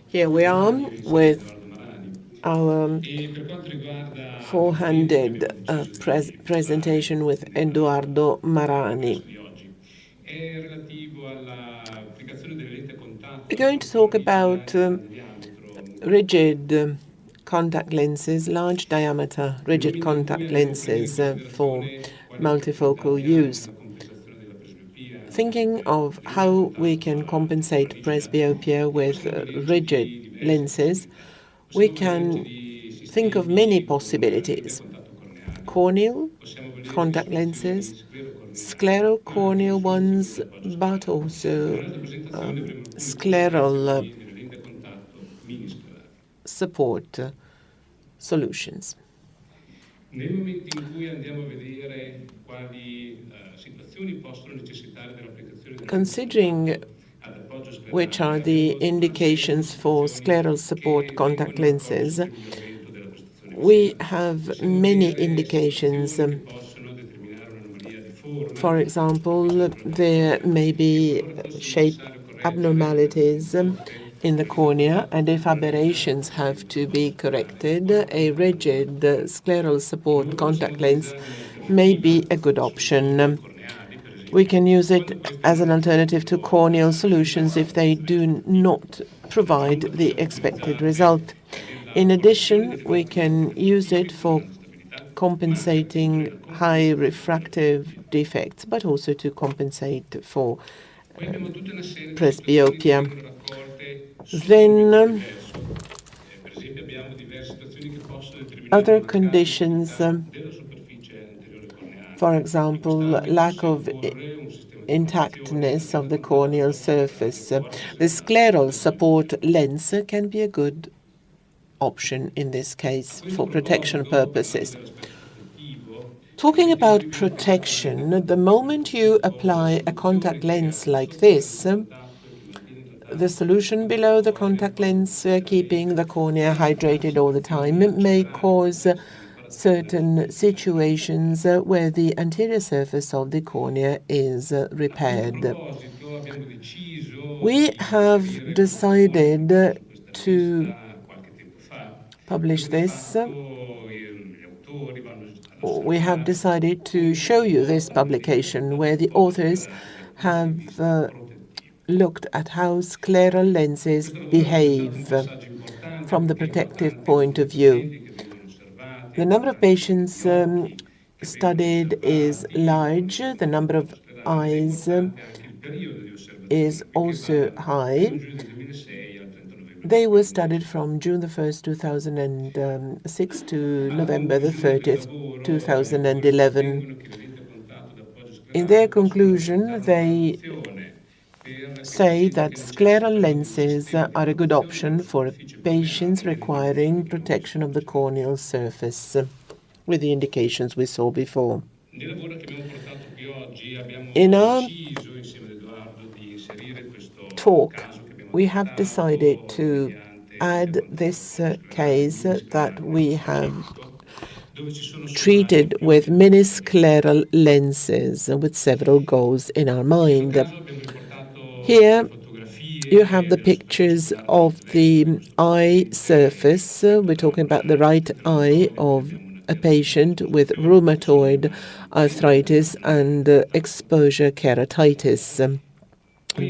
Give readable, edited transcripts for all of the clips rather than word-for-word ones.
Here we are with our four-handed presentation with Edoardo Marani. We're going to talk about rigid contact lenses, large diameter rigid contact lenses for multifocal use. Thinking of how we can compensate presbyopia with rigid lenses, we can think of many possibilities. Corneal contact lenses, sclerocorneal ones, but also scleral support solutions. Considering which are the indications for scleral support contact lenses, we have many indications. For example, there may be shape abnormalities in the cornea, and if aberrations have to be corrected, a rigid scleral support contact lens may be a good option. We can use it as an alternative to corneal solutions if they do not provide the expected result. In addition, we can use it for compensating high refractive defects, but also to compensate for presbyopia. Then other conditions, for example, lack of intactness of the corneal surface. The scleral support lens can be a good option in this case for protection purposes. Talking about protection, the moment you apply a contact lens like this, the solution below the contact lens, keeping the cornea hydrated all the time, may cause certain situations where the anterior surface of the cornea is repaired. We have decided to publish this. We have decided to show you this publication where the authors have looked at how scleral lenses behave from the protective point of view. The number of patients studied is large. The number of eyes is also high. They were studied from June the 1st, 2006 to November the 30th, 2011. In their conclusion, they say that scleral lenses are a good option for patients requiring protection of the corneal surface, with the indications we saw before. In our talk, we have decided to add this case that we have treated with mini-scleral lenses with several goals in our mind. Here you have the pictures of the eye surface. We're talking about the right eye of a patient with rheumatoid arthritis and exposure keratitis.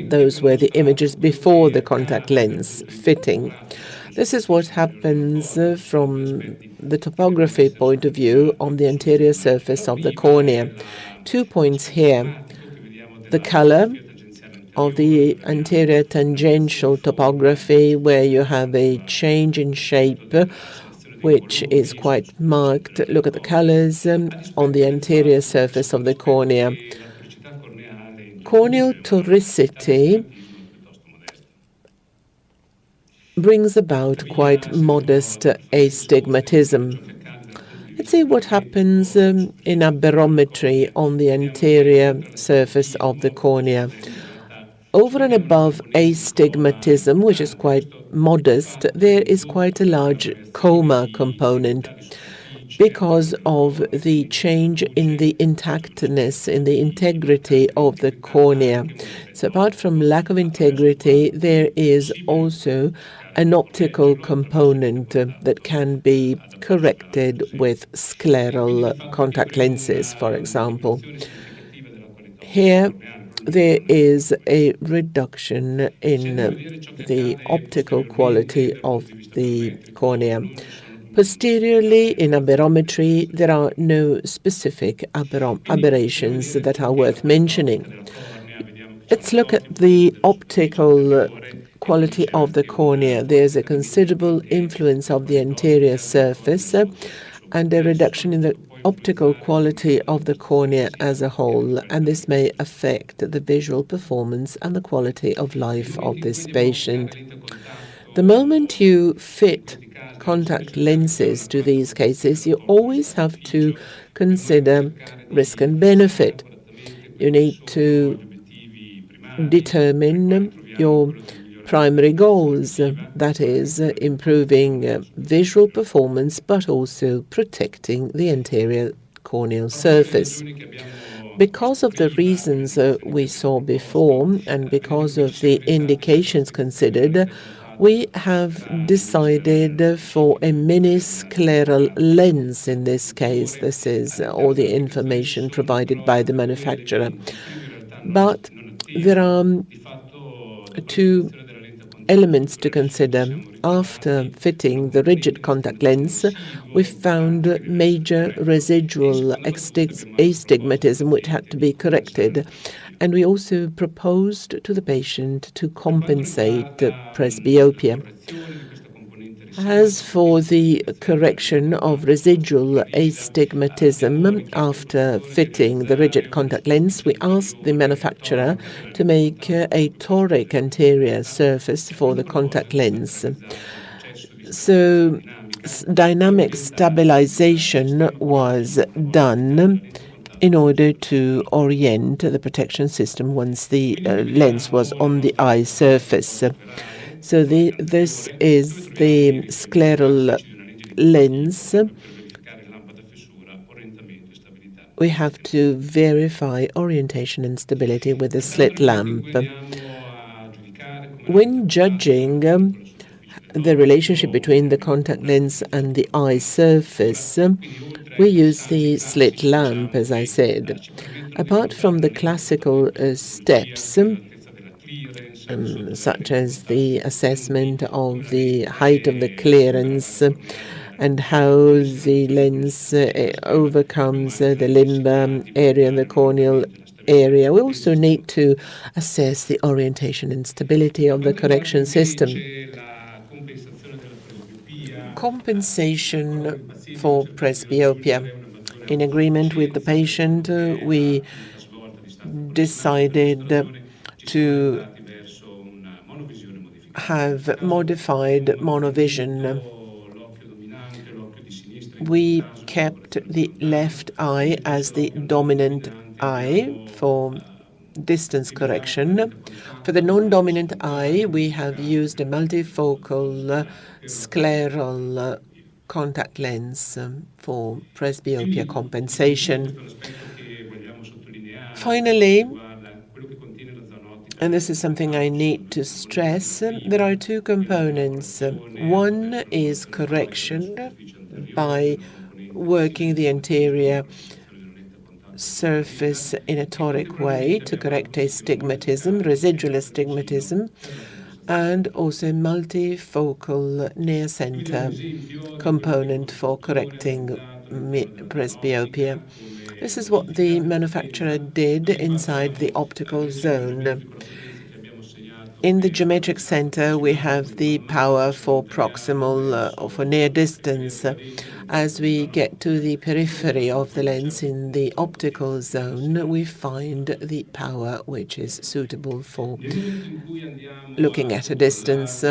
Those were the images before the contact lens fitting. This is what happens from the topography point of view on the anterior surface of the cornea. 2 points here. The color of the anterior tangential topography, where you have a change in shape, which is quite marked. Look at the colors on the anterior surface of the cornea. Corneal toricity brings about quite modest astigmatism. Let's see what happens in a barometry on the anterior surface of the cornea. Over and above astigmatism, which is quite modest, there is quite a large coma component. because of the change in the intactness, in the integrity of the cornea. So apart from lack of integrity, there is also an optical component that can be corrected with scleral contact lenses, for example. Here, there is a reduction in the optical quality of the cornea. Posteriorly, in aberrometry, there are no specific aberrations that are worth mentioning. Let's look at the optical quality of the cornea. There's a considerable influence of the anterior surface and a reduction in the optical quality of the cornea as a whole, and this may affect the visual performance and the quality of life of this patient. The moment you fit contact lenses to these cases, you always have to consider risk and benefit. You need to determine your primary goals, that is, improving visual performance, but also protecting the anterior corneal surface. Because of the reasons we saw before and because of the indications considered, we have decided for a mini-scleral lens in this case. This is all the information provided by the manufacturer. But there are two elements to consider. After fitting the rigid contact lens, we found major residual astigmatism which had to be corrected, and we also proposed to the patient to compensate presbyopia. As for the correction of residual astigmatism after fitting the rigid contact lens, we asked the manufacturer to make a toric anterior surface for the contact lens. So dynamic stabilization was done in order to orient the protection system once the lens was on the eye surface. So this is the scleral lens. We have to verify orientation and stability with a slit lamp. When judging the relationship between the contact lens and the eye surface, we use the slit lamp, as I said. Apart from the classical steps, such as the assessment of the height of the clearance and how the lens overcomes the limb area and the corneal area, we also need to assess the orientation and stability of the correction system. Compensation for presbyopia. In agreement with the patient, we decided to have modified monovision. We kept the left eye as the dominant eye for distance correction. For the non-dominant eye, we have used a multifocal scleral contact lens for presbyopia compensation. Finally, and this is something I need to stress, there are two components. One is correction by working the anterior surface in a toric way to correct astigmatism, residual astigmatism, and also multifocal near center component for correcting presbyopia. This is what the manufacturer did inside the optical zone. In the geometric center, we have the power for proximal or for near distance. As we get to the periphery of the lens in the optical zone, we find the power which is suitable for looking at a distance.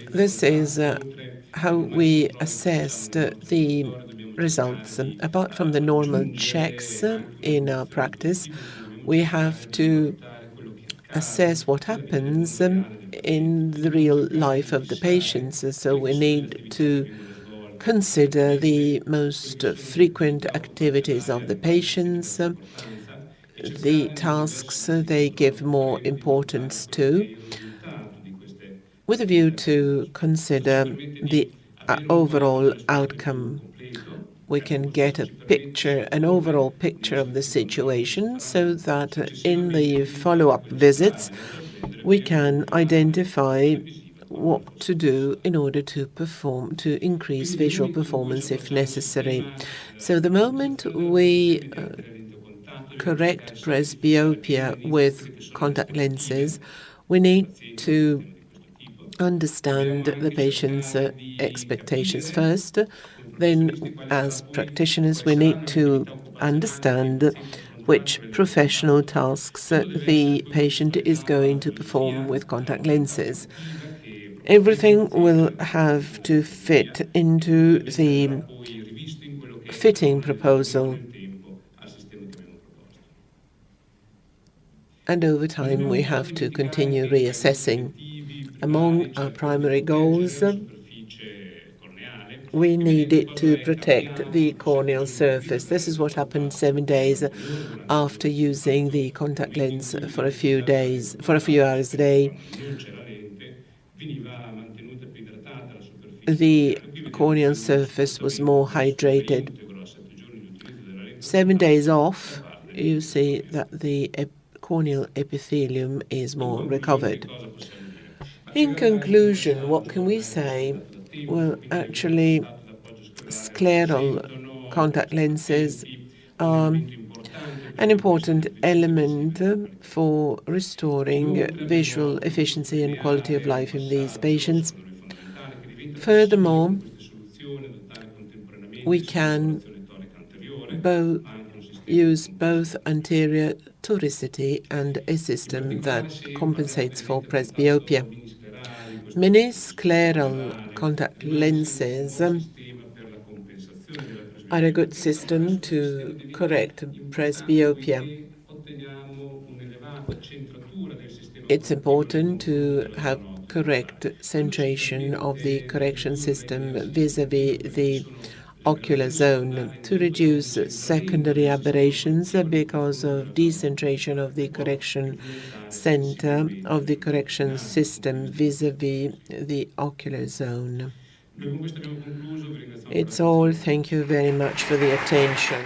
This is how we assessed the results. Apart from the normal checks in our practice, we have to assess what happens in the real life of the patients. So we need to consider the most frequent activities of the patients, the tasks they give more importance to, with a view to consider the overall outcome. We can get an overall picture of the situation, so that in the follow-up visits we can identify what to do in order to increase visual performance if necessary. So the moment we correct presbyopia with contact lenses, we need to understand the patient's expectations first. Then, as practitioners, we need to understand which professional tasks the patient is going to perform with contact lenses. Everything will have to fit into the fitting proposal. And over time, we have to continue reassessing. Among our primary goals, we needed to protect the corneal surface. This is what happened 7 days after using the contact lens for a few hours a day. The corneal surface was more hydrated. 7 days off, you see that the corneal epithelium is more recovered. In conclusion, what can we say? Well, actually, scleral contact lenses are an important element for restoring visual efficiency and quality of life in these patients. Furthermore, we can use both anterior toricity and a system that compensates for presbyopia. Many scleral contact lenses are a good system to correct presbyopia. It's important to have correct centration of the correction system vis-à-vis the ocular zone to reduce secondary aberrations because of decentration of the correction center of the correction system vis-à-vis the ocular zone. It's all. Thank you very much for the attention.